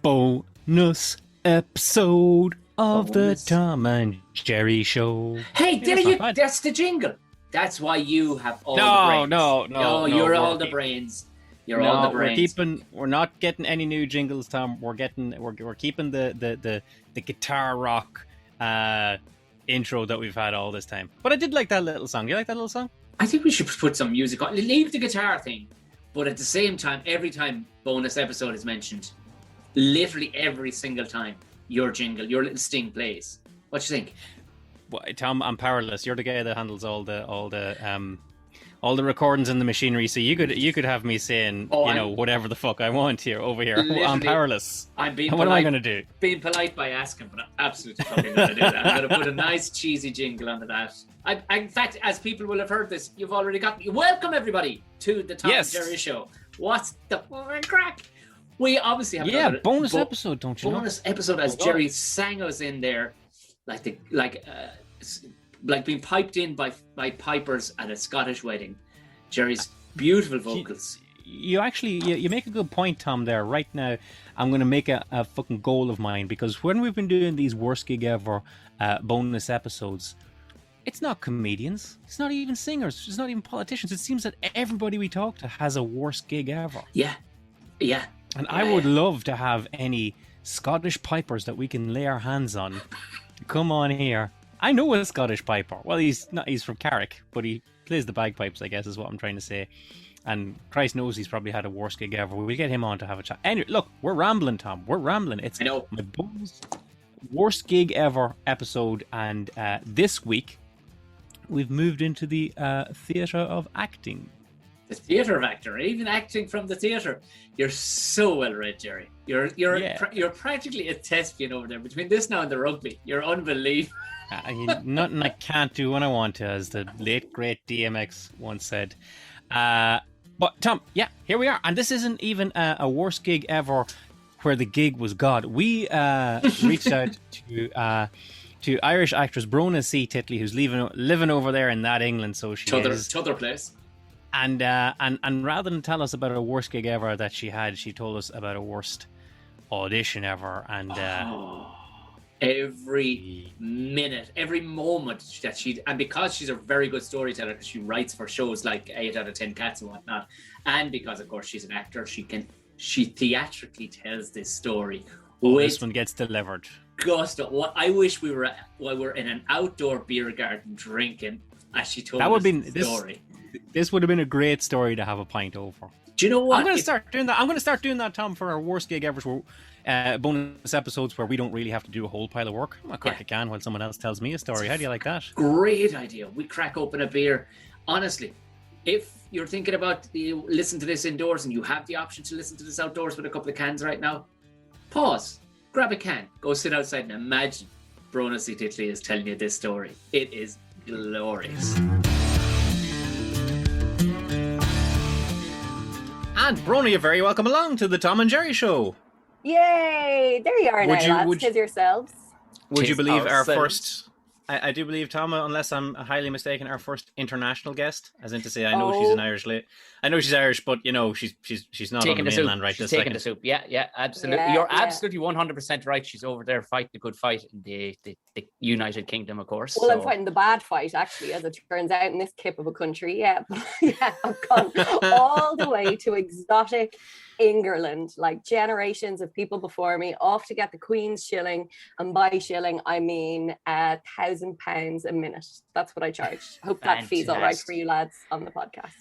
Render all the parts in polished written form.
bonus episode of the Tom and Jerry Show. Hey, that's the jingle. That's why you have all the brains. No, you're all the brains. You're all the brains. We're not getting any new jingles, Tom. We're keeping the guitar rock intro that we've had all this time. But I did like that little song. You like that little song? I think we should put some music on. Leave the guitar thing. But at the same time, every time bonus episode is mentioned, literally every single time, your jingle, your little sting plays. What do you think? Well, Tom, I'm powerless. You're the guy that handles all the recordings and the machinery. So you could have me saying whatever the fuck I want over here. I'm powerless. I'm being. What am I going to do? Being polite by asking, but I'm absolutely fucking going to do that. I'm going to put a nice cheesy jingle under that. In fact, as people will have heard this, you've already got. Welcome everybody to the Tom and Jerry Show. What's the crack? We obviously have bonus episode, don't you know? Bonus episode as Jerry sang us in there, like being piped in by pipers at a Scottish wedding. Jerry's beautiful vocals. You make a good point, Tom, there. Right now, I'm going to make a fucking goal of mine, because when we've been doing these worst gig ever bonus episodes, it's not comedians, it's not even singers, it's not even politicians. It seems that everybody we talk to has a worst gig ever. Yeah. And I would love to have any Scottish pipers that we can lay our hands on to come on here. I know a Scottish piper. Well, he's from Carrick, but he plays the bagpipes, I guess is what I'm trying to say. And Christ knows he's probably had a worst gig ever. We'll get him on to have a chat. Anyway, look, we're rambling, Tom. We're rambling. It's my bonus worst gig ever episode. And this week, we've moved into the theatre of acting. The theatre of acting, even acting from the theatre. You're so well read, Jerry. You're practically a thespian over there. Between this now and the rugby, you're unbelievable. Nothing I can't do when I want to, as the late great DMX once said. But Tom, here we are, and this isn't even a worst gig ever, where the gig was God. We reached out to Irish actress Brona C. Titley, who's living over there in that England, so she is. T'other place. And rather than tell us about a worst gig ever that she had, she told us about a worst audition ever. And every minute, every moment that and because she's a very good storyteller, because she writes for shows like 8 out of 10 Cats and whatnot, and because of course she's an actor, she theatrically tells this story. This one gets delivered. Gusto. I wish we were in an outdoor beer garden drinking as she told the story. This would have been a great story to have a pint over. Do you know what? I'm going to start doing that, Tom, for our worst gig ever bonus episodes where we don't really have to do a whole pile of work. I'm going to crack a can while someone else tells me a story. How do you like that? Great idea. We crack open a beer. Honestly, if you're thinking about listen to this indoors and you have the option to listen to this outdoors with a couple of cans right now, pause, grab a can, go sit outside and imagine Brona C. Titley is telling you this story. It is glorious. And Brona, you're very welcome along to the Tom and Jerry Show. Yay! There you are now, lads. Tis yourselves. Would you believe our first... I do believe, Tom, unless I'm highly mistaken, our first international guest, as in to say, I know she's an Irish lady. I know she's Irish, but she's not taking on the mainland right this second. Taking the soup. Yeah, absolutely. You're absolutely 100% right. She's over there fighting a good fight in the United Kingdom, of course. Well, I'm fighting the bad fight, actually, as it turns out, in this kip of a country. Yeah, I've gone all the way to exotic England, like generations of people before me, off to get the Queen's shilling, and by shilling I mean £1,000 a minute. That's what I charge. Hope that fee's all right for you lads on the podcast.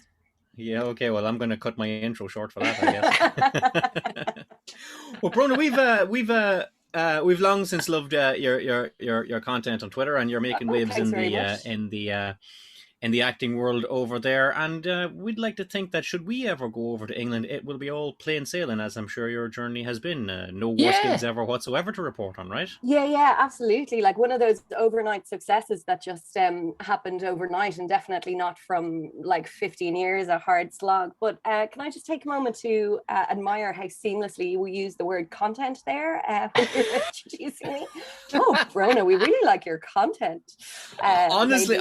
Yeah, okay. Well, I'm going to cut my intro short for that, I guess. Well, Brona, we've long since loved your content on Twitter, and you're making waves in the acting world over there, and we'd like to think that should we ever go over to England, it will be all plain sailing, as I'm sure your journey has been. No worst gigs ever whatsoever to report on, right? Yeah, absolutely. Like one of those overnight successes that just happened overnight, and definitely not from like 15 years, a hard slog. But can I just take a moment to admire how seamlessly we use the word content there when you're introducing me? Oh, Brona, we really like your content. Honestly,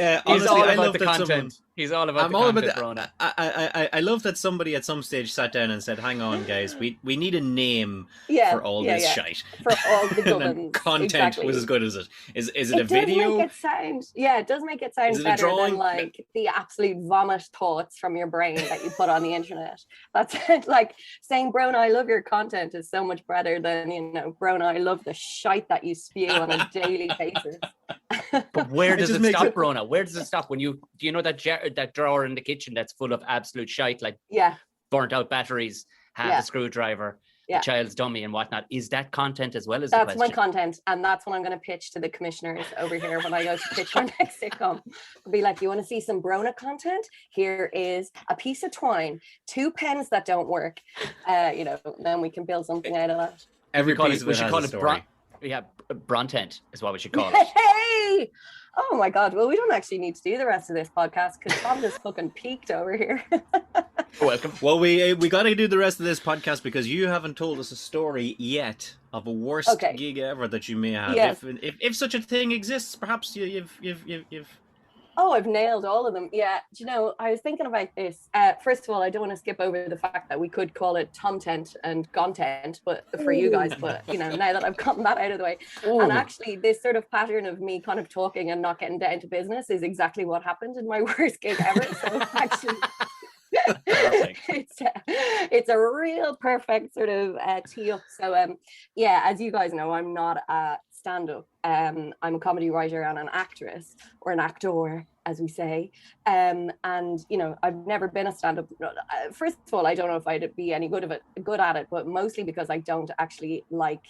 He's honestly, all I about love the that content. someone. He's all about I'm the all content, about Brona. I love that somebody at some stage sat down and said, "Hang on, guys, we need a name Yeah, for all this yeah. shite." For all the And then gubbins. content Exactly. was as good as it. Is it a It does video? make it sound, yeah, it does make it sound Is it a better drawing? than like the absolute vomit thoughts from your brain that you put on the internet. That's it. Like saying, Brona, I love your content is so much better than, you know, Brona, I love the shite that you spew on a daily basis. But where does just it makes stop, it- Brona? Where does it stop when do you know that drawer in the kitchen that's full of absolute shite, like Yeah, burnt out batteries, half Yeah. a screwdriver, Yeah. a child's dummy and whatnot? Is that content as well as that's the my question? content. And that's what I'm going to pitch to the commissioners over here when I go to pitch our next sitcom. I'll be like, you want to see some Brona content? Here is a piece of twine, 2 pens that don't work. You know, then we can build something out of that. Every We piece of it should has call a it story. Brontent is what we should call it. Hey! Oh my God. Well, we don't actually need to do the rest of this podcast because Tom just fucking peaked over here. You're welcome. Well, we got to do the rest of this podcast because you haven't told us a story yet of a worst Okay. gig ever that you may have. Yes. If such a thing exists, perhaps you've. Oh, I've nailed all of them. Yeah. Do you know, I was thinking about this. First of all, I don't want to skip over the fact that we could call it Tomtent and Gontent, but for you guys, but you know, now that I've gotten that out of the way. And actually this sort of pattern of me kind of talking and not getting down to business is exactly what happened in my worst gig ever. So actually it's a real perfect sort of tee up. So yeah, as you guys know, I'm not a stand-up. I'm a comedy writer and an actress, or an actor, as we say. And you know, I've never been a stand-up. First of all, I don't know if I'd be any good at it, but mostly because I don't actually like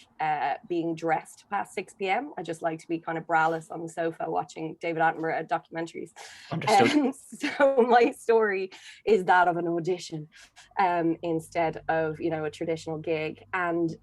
being dressed past 6 p.m. I just like to be kind of braless on the sofa watching David Attenborough documentaries. Understood. So my story is that of an audition instead of, you know, a traditional gig. And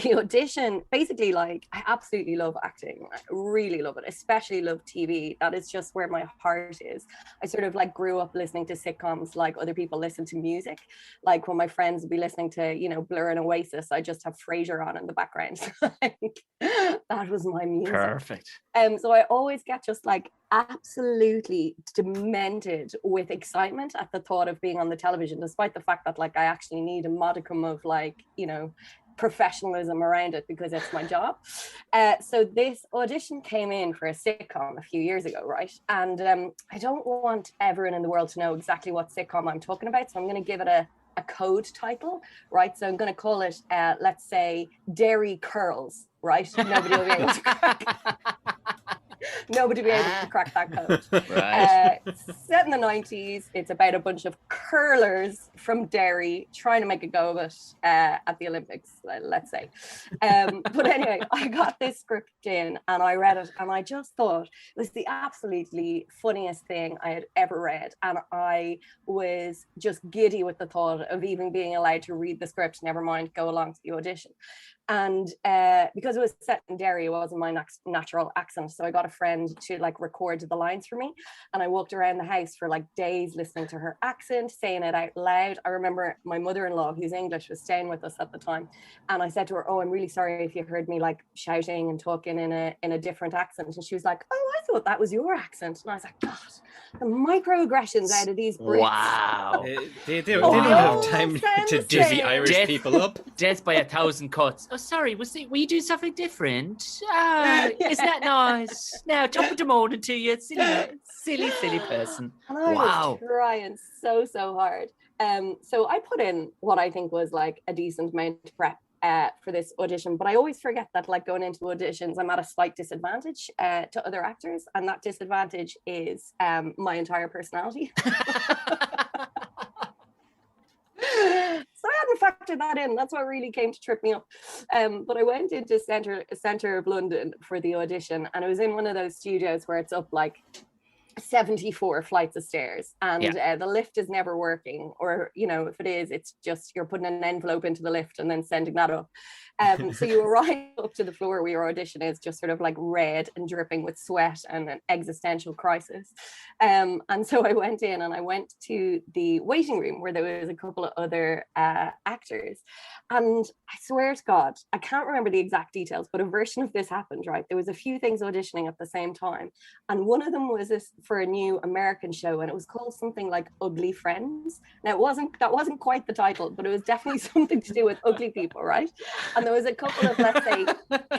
the audition, basically, like, I absolutely love acting. I really love it, especially love TV. That is just where my heart is. I sort of like grew up listening to sitcoms like other people listen to music. Like when my friends would be listening to, you know, Blur and Oasis, I just have Frasier on in the background. Like, that was my music. Perfect. So I always get just like absolutely demented with excitement at the thought of being on the television, despite the fact that like I actually need a modicum of like, you know, professionalism around it because it's my job. So this audition came in for a sitcom a few years ago, right? And I don't want everyone in the world to know exactly what sitcom I'm talking about, so I'm going to give it a code title, right? So I'm going to call it, let's say, Dairy Curls, right? Nobody will be able to crack. Nobody will be able to crack that code. Right. Set in the 90s, it's about a bunch of curlers from Derry trying to make a go of it at the Olympics, let's say. But anyway, I got this script in and I read it and I just thought it was the absolutely funniest thing I had ever read. And I was just giddy with the thought of even being allowed to read the script, never mind go along to the audition. And because it was set in Derry, it wasn't my natural accent. So I got a friend to like record the lines for me. And I walked around the house for like days listening to her accent, saying it out loud. I remember my mother-in-law, who's English, was staying with us at the time. And I said to her, oh, I'm really sorry if you heard me like shouting and talking in a different accent. And she was like, oh, I thought that was your accent. And I was like, God, the microaggressions out of these Brits. Wow. They don't have time to dizzy Irish Death. people up. Death by 1,000 cuts. Oh, sorry. Were you doing something different? Isn't that nice? Now, top of the morning to you. Silly person. And I was trying so hard. So I put in what I think was like a decent amount of prep for this audition, but I always forget that like going into auditions, I'm at a slight disadvantage to other actors, and that disadvantage is my entire personality. So I hadn't factored that in. That's what really came to trip me up. But I went into center of London for the audition, and it was in one of those studios where it's up like 74 flights of stairs, and Yeah. the lift is never working, or if it is, it's just you're putting an envelope into the lift and then sending that up. So you arrive up to the floor where your audition is, just sort of like red and dripping with sweat and an existential crisis. And so I went in and I went to the waiting room where there was a couple of other actors, and I swear to God, I can't remember the exact details, but a version of this happened, right? There was a few things auditioning at the same time, and one of them was this for a new American show, and it was called something like Ugly Friends. Now that wasn't quite the title, but it was definitely something to do with ugly people, right? And there was a couple of, let's say,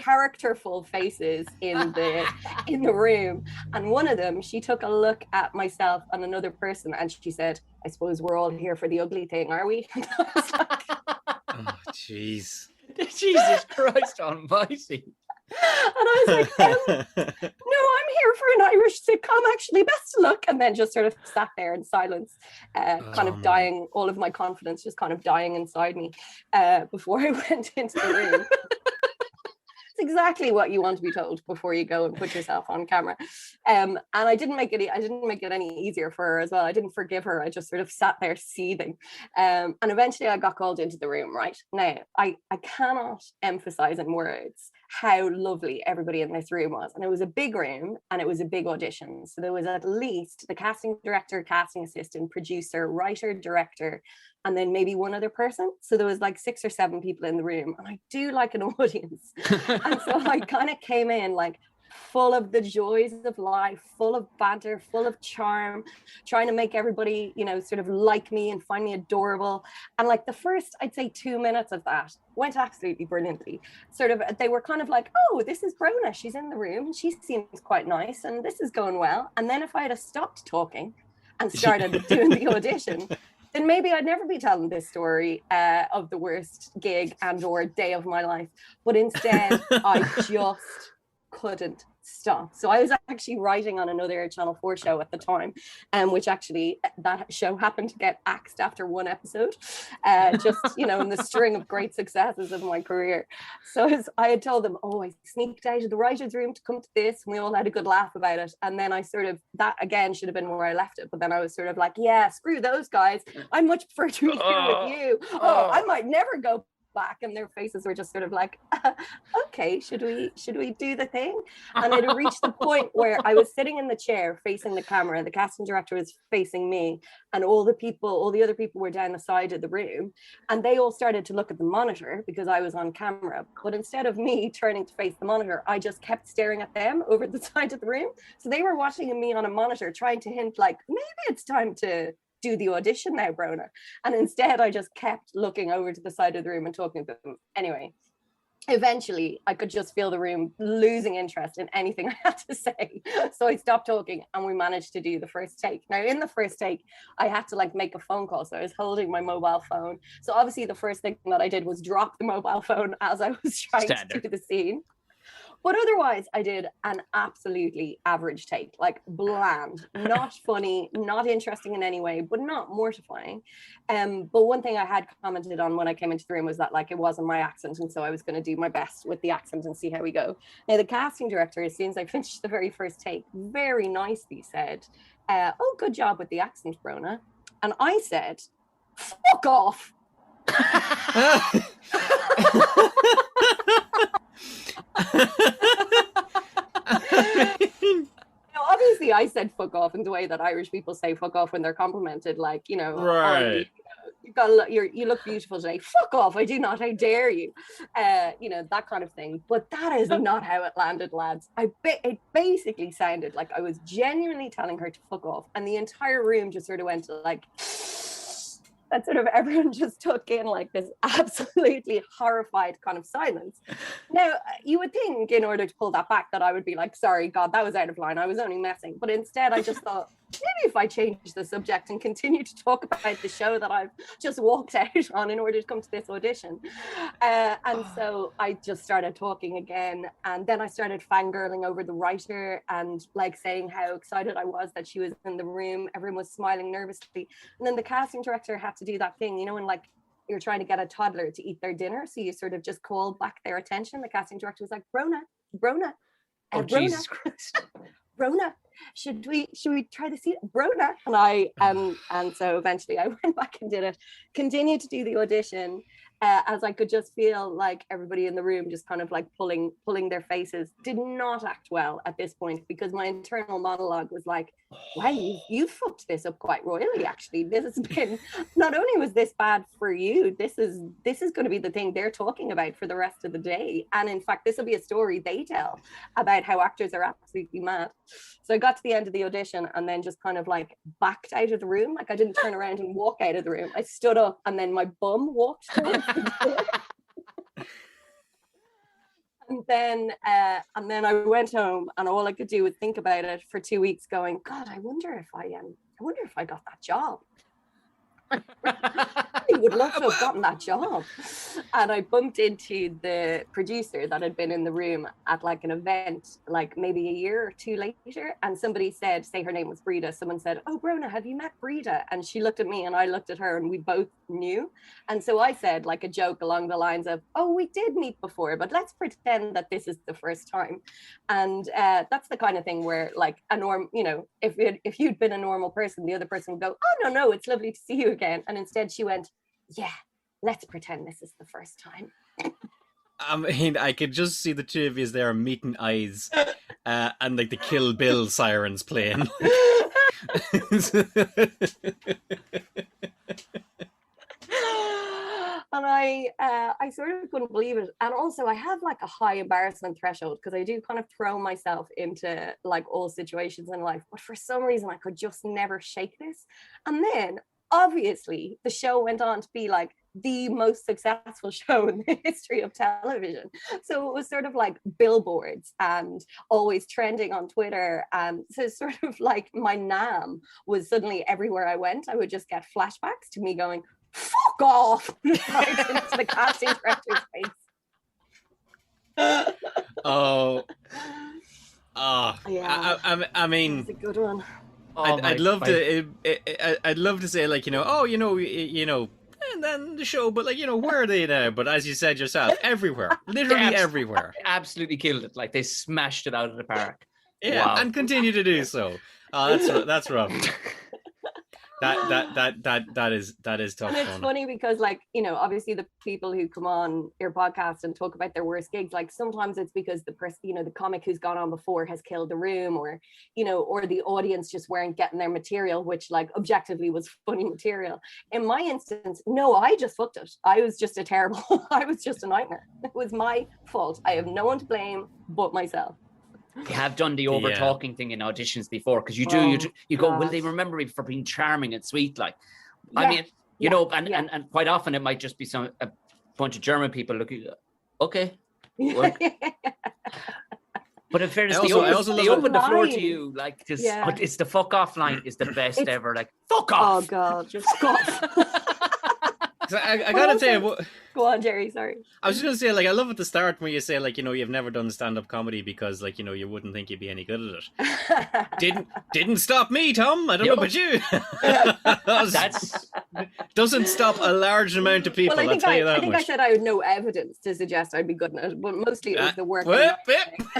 characterful faces in the room, and one of them, she took a look at myself and another person, and she said, "I suppose we're all here for the ugly thing, are we?" Oh, jeez. Jesus Christ almighty. And I was like, no, I'm here for an Irish sitcom, actually, best of luck. And then just sort of sat there in silence, kind of dying, all of my confidence just kind of dying inside me before I went into the room. It's exactly what you want to be told before you go and put yourself on camera. And I didn't make it any easier for her as well. I didn't forgive her. I just sort of sat there seething. And eventually I got called into the room, right? Now, I cannot emphasize in words how lovely everybody in this room was. And it was a big room and it was a big audition. So there was at least the casting director, casting assistant, producer, writer, director, and then maybe one other person. So there was like 6 or 7 people in the room, and I do like an audience. And so I kind of came in like full of the joys of life, full of banter, full of charm, trying to make everybody, sort of like me and find me adorable. And like the first, I'd say 2 minutes of that went absolutely brilliantly. Sort of, they were kind of like, "Oh, this is Brona. She's in the room. She seems quite nice, and this is going well." And then if I had stopped talking and started doing the audition, then maybe I'd never be telling this story of the worst gig and or day of my life. But instead, I just couldn't stop. So I was actually writing on another Channel 4 show at the time, which actually that show happened to get axed after one episode, just, in the string of great successes of my career. So I had told them, "Oh, I sneaked out of the writer's room to come to this," and we all had a good laugh about it. And then I sort of, that again should have been where I left it, but then I was sort of like, "Yeah, screw those guys. I much prefer to be here with you. Oh, I might never go back." And their faces were just sort of like, "Okay, should we do the thing?" And it had reached the point where I was sitting in the chair facing the camera, the casting director was facing me, and all the other people were down the side of the room, and they all started to look at the monitor because I was on camera. But instead of me turning to face the monitor, I just kept staring at them over the side of the room. So they were watching me on a monitor, trying to hint like, maybe it's time to do the audition now, Brona. And instead I just kept looking over to the side of the room and talking to them. Anyway, eventually I could just feel the room losing interest in anything I had to say. So I stopped talking and we managed to do the first take. Now in the first take, I had to like make a phone call. So I was holding my mobile phone. So obviously the first thing that I did was drop the mobile phone as I was trying to do the scene. But otherwise, I did an absolutely average take, like bland, not funny, not interesting in any way, but not mortifying. But one thing I had commented on when I came into the room was that like it wasn't my accent, and so I was going to do my best with the accent and see how we go. Now, the casting director, as soon as I finished the very first take, very nicely said, "Oh, good job with the accent, Brona." And I said, "Fuck off." Obviously I said fuck off in the way that Irish people say fuck off when they're complimented, like, right. You look beautiful today. Fuck off, I do not, how dare you, that kind of thing. But that is not how it landed, lads. It basically sounded like I was genuinely telling her to fuck off, and the entire room just sort of went like, and sort of everyone just took in like this absolutely horrified kind of silence. Now, you would think in order to pull that back that I would be like, "Sorry, God, that was out of line. I was only messing." But instead, I just thought, maybe if I change the subject and continue to talk about the show that I've just walked out on in order to come to this audition. And so I just started talking again. And then I started fangirling over the writer and like saying how excited I was that she was in the room. Everyone was smiling nervously. And then the casting director had to do that thing, when like you're trying to get a toddler to eat their dinner. So you sort of just call back their attention. The casting director was like, Brona, Oh, Brona, Jesus Christ. Brona, should we try the scene, Brona? And I and so eventually I went back and did it, continued to do the audition, as I could just feel like everybody in the room just kind of like pulling their faces. Did not act well at this point, because my internal monologue was like, wow, you fucked this up quite royally, actually. This has been, not only was this bad for you, this is going to be the thing they're talking about for the rest of the day. And in fact, this will be a story they tell about how actors are absolutely mad. So I got to the end of the audition and then just kind of like backed out of the room. Like I didn't turn around and walk out of the room. I stood up and then my bum walked towards the door. And then I went home, and all I could do was think about it for 2 weeks, going, God, I wonder if I got that job. I would love to have gotten that job. And I bumped into the producer that had been in the room at like an event, like maybe a year or two later. And somebody said, say her name was Brita. Someone said, oh, Brona, have you met Brita? And she looked at me and I looked at her, and we both knew. And so I said like a joke along the lines of, oh, we did meet before, but let's pretend that this is the first time. And that's the kind of thing where like if you'd been a normal person, the other person would go, oh, no, it's lovely to see you again. And instead she went, yeah, let's pretend this is the first time. I mean, I could just see the two of you there meeting eyes, and like the Kill Bill sirens playing. And I sort of couldn't believe it. And also I have like a high embarrassment threshold, because I do kind of throw myself into like all situations in life, but for some reason I could just never shake this. And then obviously the show went on to be like the most successful show in the history of television. So it was sort of like billboards and always trending on Twitter. And so sort of like my NAM was suddenly everywhere I went. I would just get flashbacks to me going, fuck off, right into the casting director's face. Yeah. I mean, it's a good one. I'd love to say like, and then the show, but like, where are they now? But as you said yourself, everywhere, literally everywhere. Absolutely killed it. Like they smashed it out of the park. Yeah, wow. And continue to do so. That's rough. That is tough. And it's funny because like, obviously the people who come on your podcast and talk about their worst gigs, like sometimes it's because the person, the comic who's gone on before has killed the room, or the audience just weren't getting their material, which like objectively was funny material. In my instance, no, I just fucked it. I was just I was just a nightmare. It was my fault. I have no one to blame but myself. You have done the over talking thing in auditions before, because you go, will they remember me for being charming and sweet? Like, yeah. I mean, and quite often it might just be a bunch of German people looking, okay. But in fairness, they open the floor to you, like, because it's the fuck off line is the best ever. Like, fuck off. Oh God, just fuck off. I gotta tell you, go on, Jerry. Sorry. I was just gonna say, like, I love at the start when you say, like, you've never done stand-up comedy because, like, you wouldn't think you'd be any good at it. Didn't stop me, Tom. I don't know about you. That's doesn't stop a large amount of people. Well, I think I said I had no evidence to suggest I'd be good at it, but mostly it was the work. I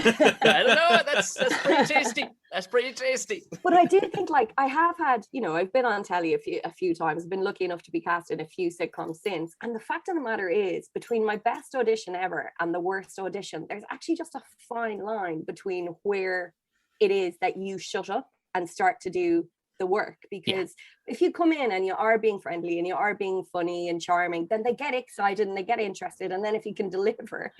don't know. That's pretty tasty. That's pretty tasty. But I do think, like, I have had, I've been on telly a few times. I've been lucky enough to be cast in a few sitcoms since. And the fact of the matter is, between my best audition ever and the worst audition, there's actually just a fine line between where it is that you shut up and start to do the work. Because if you come in and you are being friendly and you are being funny and charming, then they get excited and they get interested. And then if you can deliver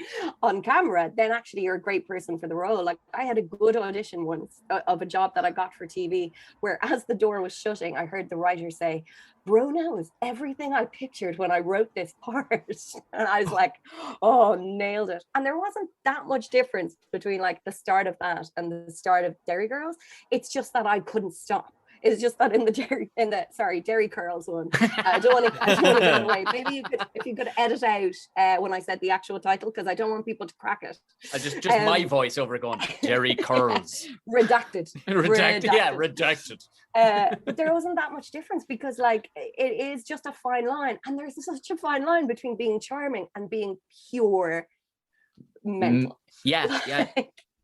on camera, then actually you're a great person for the role. Like, I had a good audition once of a job that I got for TV, where as the door was shutting, I heard the writer say, Brona was everything I pictured when I wrote this part. And I was like, oh, nailed it. And there wasn't that much difference between like the start of that and the start of Derry Girls. It's just that I couldn't stop. It's just that in the Derry Curls one, I don't want to give it away. Maybe if you could edit out when I said the actual title, because I don't want people to crack it. Just my voice over going, Derry Curls. Redacted. Redacted. But there wasn't that much difference, because like it is just a fine line, and there's such a fine line between being charming and being pure mental. Yeah.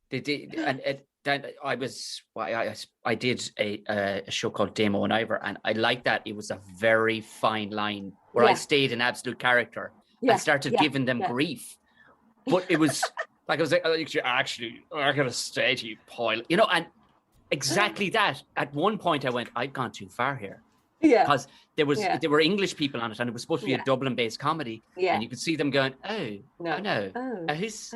And then I did a show called Damo and Ivor, and I liked that. It was a very fine line where I stayed in absolute character and started giving them grief. But it was like, I was like, actually, I'm going to stay to you, Poyle. You know, and exactly that. At one point I went, I've gone too far here. Yeah. Because there were English people on it, and it was supposed to be a Dublin-based comedy. Yeah. And you could see them going, he's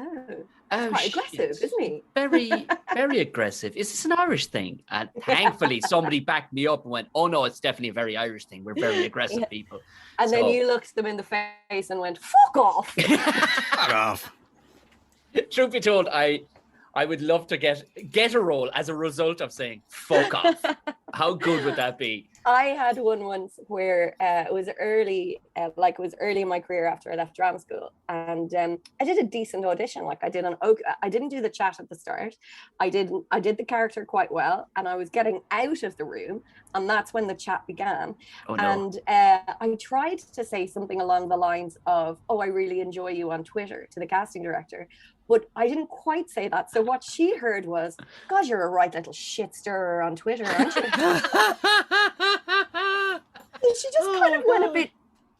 quite aggressive, isn't he? Very, very aggressive. Is this an Irish thing? And thankfully somebody backed me up and went, oh no, it's definitely a very Irish thing. We're very aggressive people. And then you looked them in the face and went, fuck off. Fuck off. Truth be told, I would love to get a role as a result of saying fuck off. How good would that be? I had one once where it was early in my career after I left drama school, and I did a decent audition. Like I didn't do the chat at the start. I did the character quite well, and I was getting out of the room, and that's when the chat began. Oh, no. And I tried to say something along the lines of, "Oh, I really enjoy you" on Twitter to the casting director. But I didn't quite say that. So what she heard was, God, you're a right little shit stirrer on Twitter, aren't you? And she just kind of went a bit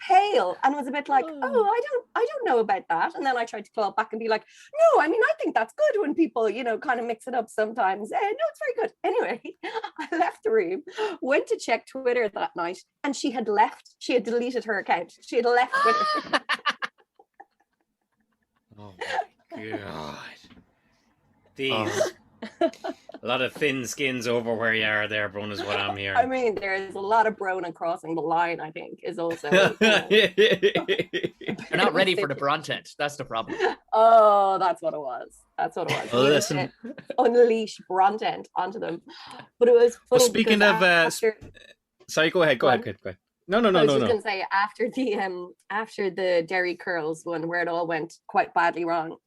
pale and was a bit like, oh, I don't know about that. And then I tried to claw back and be like, no, I mean, I think that's good when people, kind of mix it up sometimes. No, it's very good. Anyway, I left the room, went to check Twitter that night, and she had deleted her account. She had left Twitter. Oh my God. These a lot of thin skins over where you are there, Brona, is what I'm hearing. I mean, there's a lot of Brona crossing the line, I think, is also You're not ready for the Brontent. That's the problem. Oh, that's what it was. Well, listen. Unleash Brontent onto them. But it was funny. Well, speaking of sorry, go ahead. No. I was just going to say, after the Derry Curls one, where it all went quite badly wrong,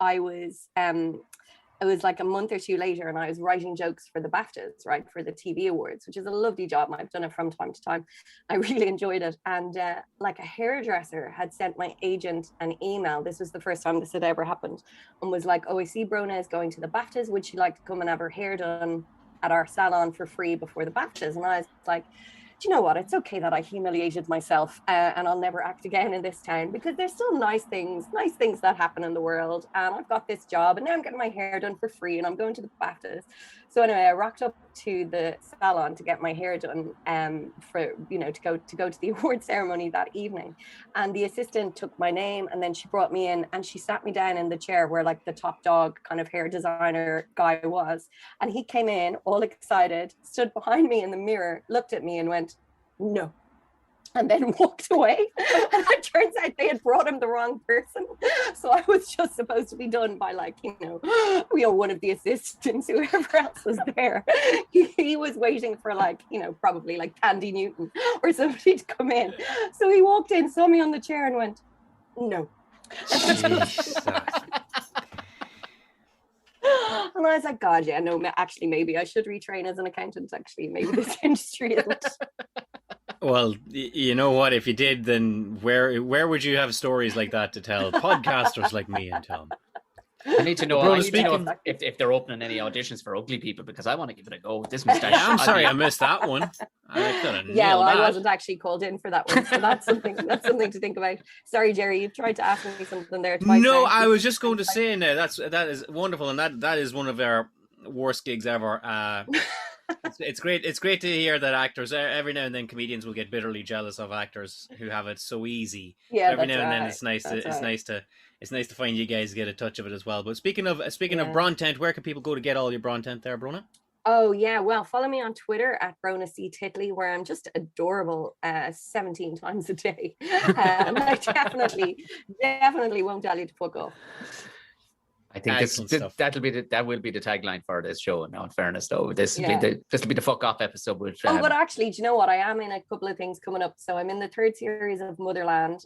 it was like a month or two later, and I was writing jokes for the BAFTAs, right, for the TV awards, which is a lovely job. I've done it from time to time. I really enjoyed it. And like a hairdresser had sent my agent an email. This was the first time this had ever happened, and was like, oh, I see Brona is going to the BAFTAs. Would she like to come and have her hair done at our salon for free before the BAFTAs? And I was like, do you know what? It's okay that I humiliated myself and I'll never act again in this town, because there's still nice things that happen in the world. And I've got this job, and now I'm getting my hair done for free, and I'm going to the BAFTAs. So anyway, I rocked up to the salon to get my hair done for, to go to the award ceremony that evening. And the assistant took my name, and then she brought me in, and she sat me down in the chair where like the top dog kind of hair designer guy was. And he came in all excited, stood behind me in the mirror, looked at me and went, no, and then walked away. And it turns out they had brought him the wrong person. So I was just supposed to be done by one of the assistants, whoever else was there. He was waiting for probably like Candy Newton or somebody to come in. So he walked in, saw me on the chair and went, no. And I was like, God, yeah, no, actually, maybe I should retrain as an accountant. Actually, maybe this industry isn't. Well, you know what? If you did, then where would you have stories like that to tell? Podcasters like me and Tom. I need to know if they're opening any auditions for ugly people, because I want to give it a go with this mustache. Yeah, I'm sorry I missed that one. I wasn't actually called in for that one, so that's something to think about. Sorry, Jerry, you tried to ask me something there twice. No, I was just going to say now that is wonderful, and that is one of our worst gigs ever. It's great. It's great to hear that actors every now and then comedians will get bitterly jealous of actors who have it so easy. Yeah, every now and then it's nice to find you guys get a touch of it as well. But speaking of Brontent, where can people go to get all your Brontent there, Brona? Oh yeah, well, follow me on Twitter at Brona C Titley, where I'm just adorable 17 times a day, and I definitely won't tell you to fuck off. I think that will be the tagline for this show. Now, in fairness, though, this will be the fuck off episode. Which, but actually, do you know what? I am in a couple of things coming up. So I'm in the third series of Motherland,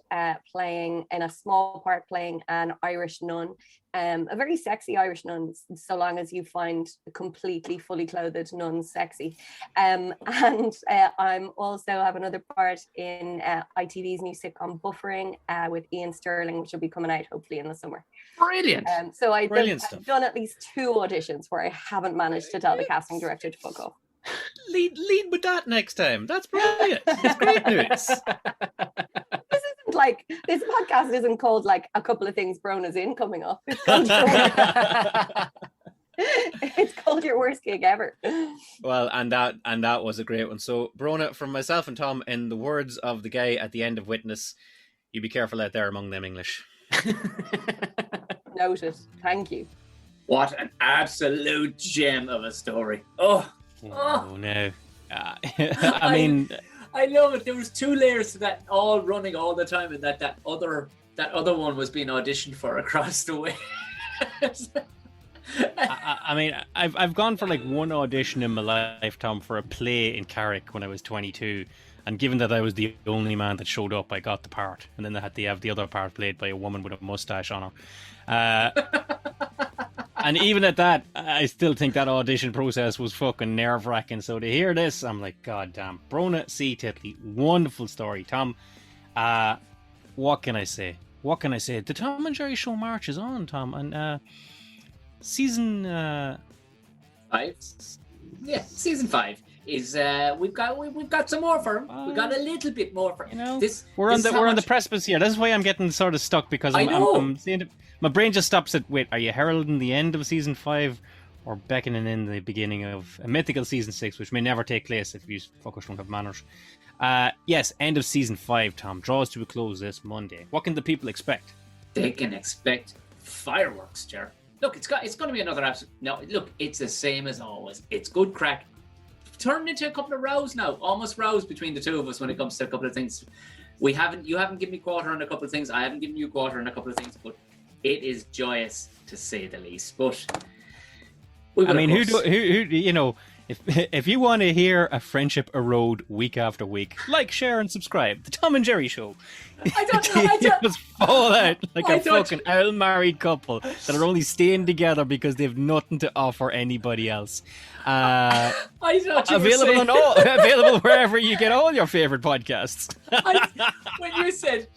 playing in a small part, playing an Irish nun, a very sexy Irish nun, so long as you find a completely fully clothed nun sexy. And I'm also have another part in ITV's new sitcom Buffering with Ian Sterling, which will be coming out hopefully in the summer. Brilliant. So So I've Brilliant stuff. done at least 2 auditions where I haven't managed to tell the casting director to fuck off. Lead with that next time. That's brilliant. It's great news. Like, this podcast isn't called like a couple of things Brona's in coming up. It's called it's called your worst gig ever. Well, and that was a great one. So, Brona, from myself and Tom, in the words of the guy at the end of Witness, you be careful out there among them English. Noted. Thank you. What an absolute gem of a story. Oh no. I mean, I love it. There was 2 layers to that, all running all the time, and that other one was being auditioned for across the way. I mean, I've gone for like 1 audition in my life, Tom, for a play in Carrick when I was 22, and given that I was the only man that showed up, I got the part, and then they had to have the other part played by a woman with a mustache on her. And even at that, I still think that audition process was fucking nerve-wracking. So to hear this, I'm like, God damn. Brona C. Titley, wonderful story. Tom, what can I say? The Tom and Jerry Show March is on, Tom. And season 5? Yeah, season 5 is we've got some more for him. We've got a little bit more for him. You know, we're on the precipice here. That's why I'm getting sort of stuck, because I'm seeing it. My brain just stops at, wait, are you heralding the end of season 5 or beckoning in the beginning of a mythical season 6, which may never take place if you fuckers don't have manners? Yes, end of season 5, Tom. Draws to a close this Monday. What can the people expect? They can expect fireworks, Ger. Look, it's going to be another absolute... No, look, it's the same as always. It's good crack. Turned into a couple of rows now. Almost rows between the 2 of us when it comes to a couple of things. You haven't given me quarter on a couple of things. I haven't given you quarter on a couple of things, but it is joyous to say the least. But I mean, who you know, if you want to hear a friendship erode week after week, like, share, and subscribe. The Tom and Jerry Show. I don't just fall out like a fucking married couple that are only staying together because they've nothing to offer anybody else. Available wherever you get all your favorite podcasts. When you said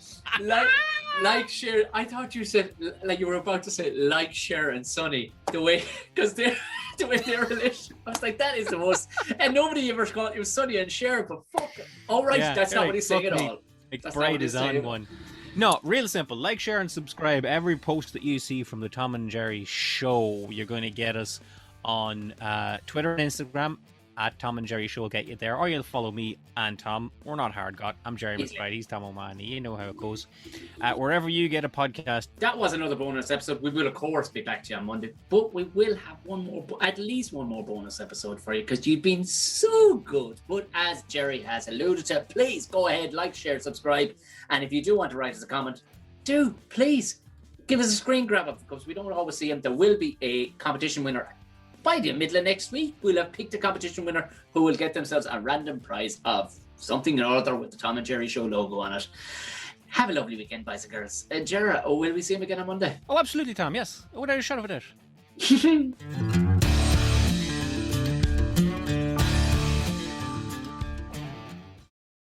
like, share, I thought you said, like, you were about to say like, share, and Sonny, the way their relationship. I was like, that is the most, and nobody ever called it was Sonny and Cher, but fuck it. All right, that's not what he's saying at all. McBride is on one. No, real simple. Like, share, and subscribe. Every post that you see from the Tom and Jerry Show, you're going to get us on Twitter and Instagram. At Tom and Jerry Show will get you there, or you'll follow me and Tom. We're not hard got. I'm Jerry McBride. He's Tom O'Mahony. You know how it goes. Wherever you get a podcast. That was another bonus episode. We will, of course, be back to you on Monday, but we will have at least one more bonus episode for you, because you've been so good. But as Jerry has alluded to, please go ahead, like, share, subscribe, and if you do want to write us a comment, please give us a screen grab of, because we don't always see them. There will be a competition winner. By the middle of next week, we'll have picked a competition winner who will get themselves a random prize of something or other with the Tom and Jerry Show logo on it. Have a lovely weekend, boys and girls. Gerard, will we see him again on Monday? Oh, absolutely, Tom, yes. Without a shadow of a doubt.